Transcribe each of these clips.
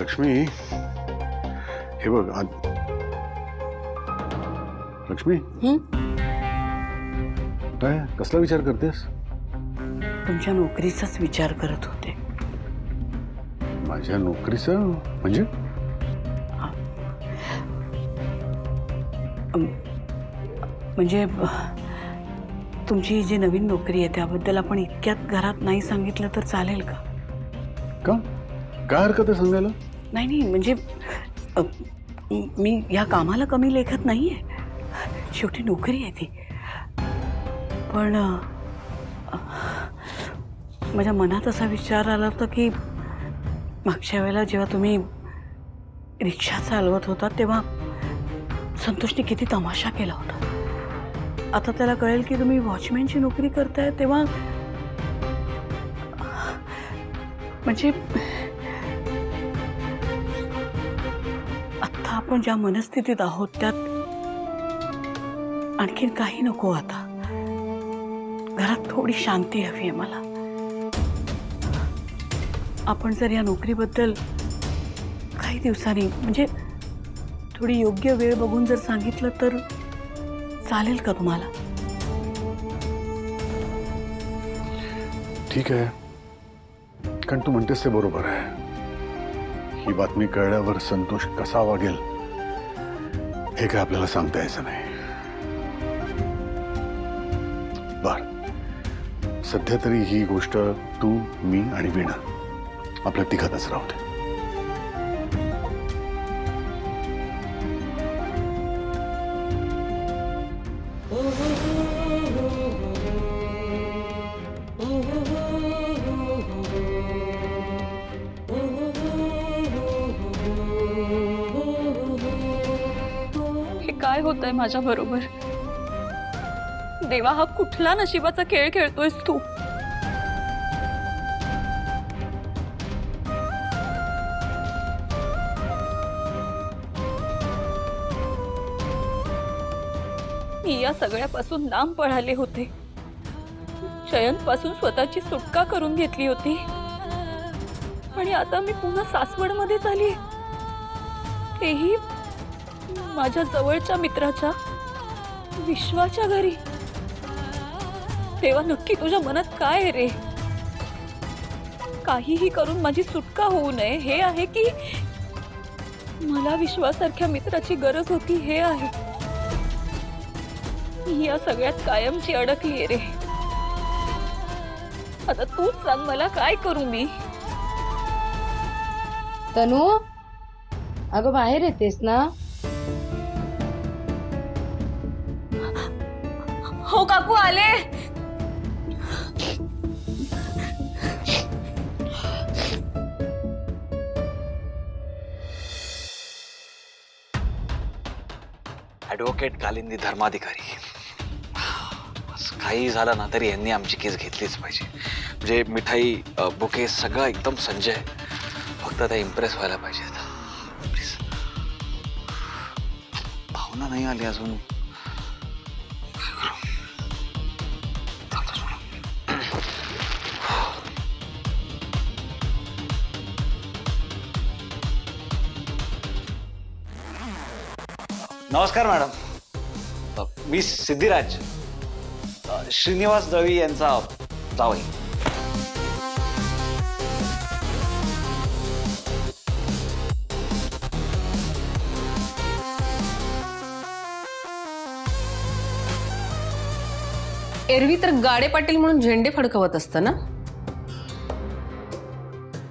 लक्ष्मी, हे बघ लक्ष्मी, काय कसला विचार करतेस? तुमच्या नोकरीचाच विचार करत होते. माझ्या नोकरीचा म्हणजे? म्हणजे तुमची जी नवीन नोकरी आहे त्याबद्दल आपण इतक्यात घरात नाही सांगितलं तर चालेल का? का? काय हरकत आहे सांगायला? नाही म्हणजे मी या कामाला कमी लेखत नाही आहे. शेवटी नोकरी आहे ती. पण माझ्या मनात असा विचार आला होता की मागच्या वेळेला जेव्हा तुम्ही रिक्षा चालवत होता तेव्हा संतोषने किती तमाशा केला होता. आता त्याला कळेल की तुम्ही वॉचमॅनची नोकरी करताय तेव्हा म्हणजे आता आपण ज्या मनस्थितीत आहोत त्यात आणखीन काही नको. आता घरात थोडी शांती हवी आहे मला. आपण जर या नोकरीबद्दल काही दिवसांनी म्हणजे थोडी योग्य वेळ बघून जर सांगितलं तर चालेल का तुम्हाला? ठीक आहे, कारण तू म्हणतेस ते बरोबर आहे. ही बातमी कळल्यावर संतोष कसा वागेल हे काय आपल्याला सांगता यायचं नाही. बर, सध्या तरी ही गोष्ट तू, मी आणि वीणा आपल्या तिघातच राहू दे. काय होतंय माझ्या बरोबर? देवा, हा कुठला नशिबाचा खेळ खेळतोयस तू? मी या सगळ्यापासून लांब पळाले होते. शयनपासून स्वतःची सुटका करून घेतली होती आणि आता मी पुन्हा सासवडमध्येच आली, तेही माझ्या जवळच्या मित्राच्या विश्वाच्या घरी. तेव्हा नक्की तुझ्या मनात काय आहे रे? काहीही करून माझी सुटका होऊ नये हे आहे की मला विश्वासारख्या मित्राची गरज होती हे आहे? मी या सगळ्यात कायमची अडकली रे. आता तूच सांग मला काय करू मी? तनू, अगं बाहेर येतेस ना? हो काकू, आले. ॲडव्होकेट कालिंदी धर्माधिकारी. काही झालं ना तरी यांनी आमची केस घेतलीच पाहिजे. म्हणजे मिठाई, बुके सगळं एकदम संजय. फक्त त्या इम्प्रेस व्हायला पाहिजेत. प्लीज. भावना नाही आली अजून. नमस्कार मॅडम, मी सिद्धिराज, श्रीनिवास दळवी यांचा जावई. एरवी तर गाडे पाटील म्हणून झेंडे फडकवत असतं ना?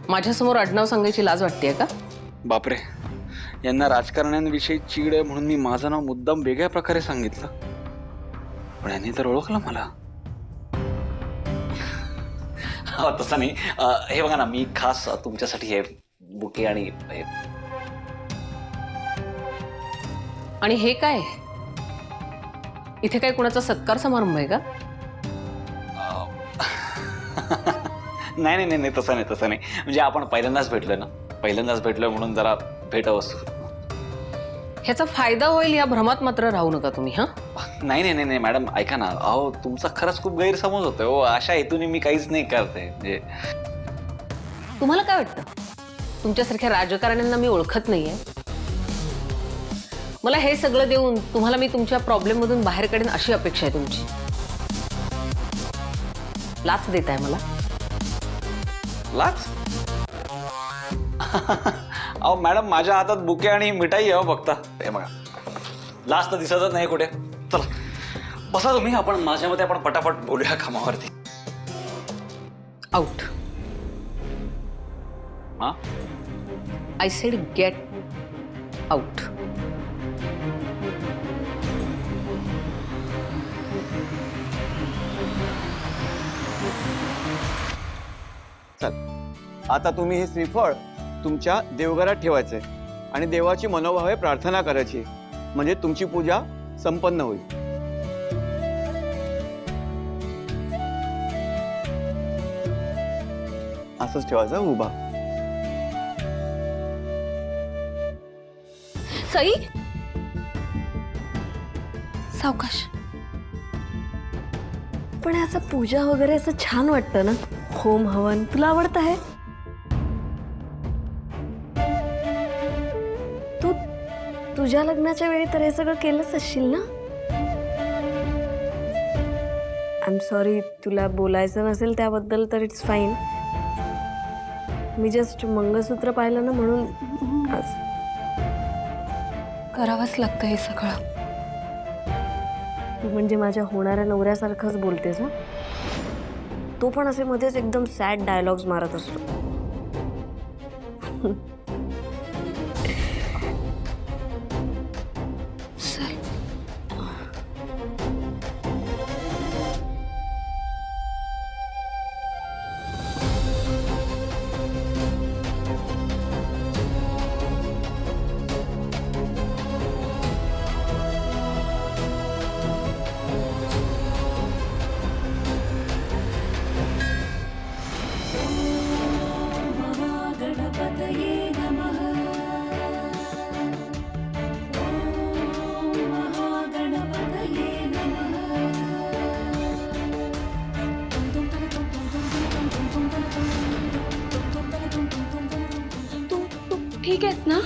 माझ्यासमोर आडनाव सांगायची लाज वाटतेय का? बापरे, यांना राजकारण्यांविषयी चीड आहे म्हणून मी माझं नाव मुद्दाम वेगळ्या प्रकारे सांगितलं, पण यांनी तर ओळखलं मला. तसं नाही. हे बघा ना, मी खास तुमच्यासाठी हे बुके आणि हे काय? इथे काय कुणाचा सत्कार समारंभ आहे का? नाही नाही नाही, तसं नाही. म्हणजे आपण पहिल्यांदाच भेटलोय ना, म्हणून जरा भेटवस्तू. ह्याचा फायदा होईल या भ्रमात मात्र राहू नका तुम्ही. हा, नाही मॅडम, ऐका ना. अहो, तुमचा खरंच खूप गैरसमज होतोय. अशा हेतूने मी काहीच नाही करते. म्हणजे तुम्हाला काय वाटतं तुमच्यासारख्या राजकारण्यांना मी ओळखत नाहीये. मला हे सगळं देऊन तुम्हाला मी तुमच्या प्रॉब्लेम मधून बाहेर काढेन अशी अपेक्षा आहे तुमची. लाच देताय मला. लाच? अहो मॅडम, माझ्या हातात बुके आणि मिठाई आहे फक्त. हे बघा, लाच तर दिसतच नाही कुठे. चला बसा तुम्ही, आपण माझ्या मते आपण पटापट बोलूया कामावरती. आउट. हा, आय सेड गेट आउट. चल, आता तुम्ही हे श्रीफळ तुमच्या देवघरात ठेवायचंय आणि देवाची मनोभावे प्रार्थना करायची, म्हणजे तुमची पूजा संपन्न होईल. असंच ठेवायचं उभा. सई, सावकाश. पण याचं पूजा वगैरे असं छान वाटतं ना, होम हवन. तुला आवडतं आहे? तू तुझ्या लग्नाच्या वेळी तर हे सगळं केलंच असशील ना? आय एम सॉरी, तुला बोलायचं नसेल त्याबद्दल तर इट्स फाईन. मी जस्ट मंगळसूत्र पाहिलं ना म्हणून आज. करावंच लागतं हे सगळं. तू म्हणजे माझ्या होणाऱ्या नवऱ्यासारखंच बोलतेस ना. तो पण असे मध्येच एकदम सॅड डायलॉग्स मारत असतो. ठीक आहेस ना?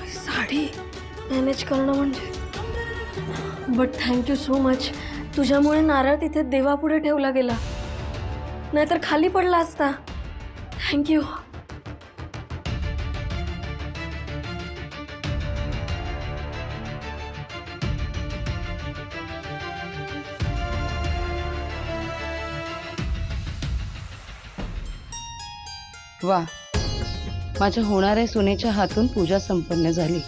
साडी मॅनेज करणं म्हणजे. But thank you so much. तुझ्यामुळे नारळ तिथे देवापुढे ठेवला गेला, नाहीतर खाली पडला असता. थँक्यू. वा, माझ्या होणाऱ्या सुनेच्या हातून पूजा संपन्न झाली.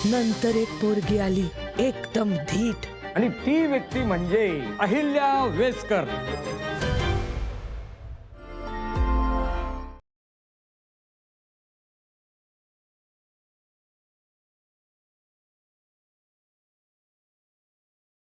नंतर एक पोरगी आली, एकदम धीट. आणि ती व्यक्ती म्हणजे अहिल्या वेसकर.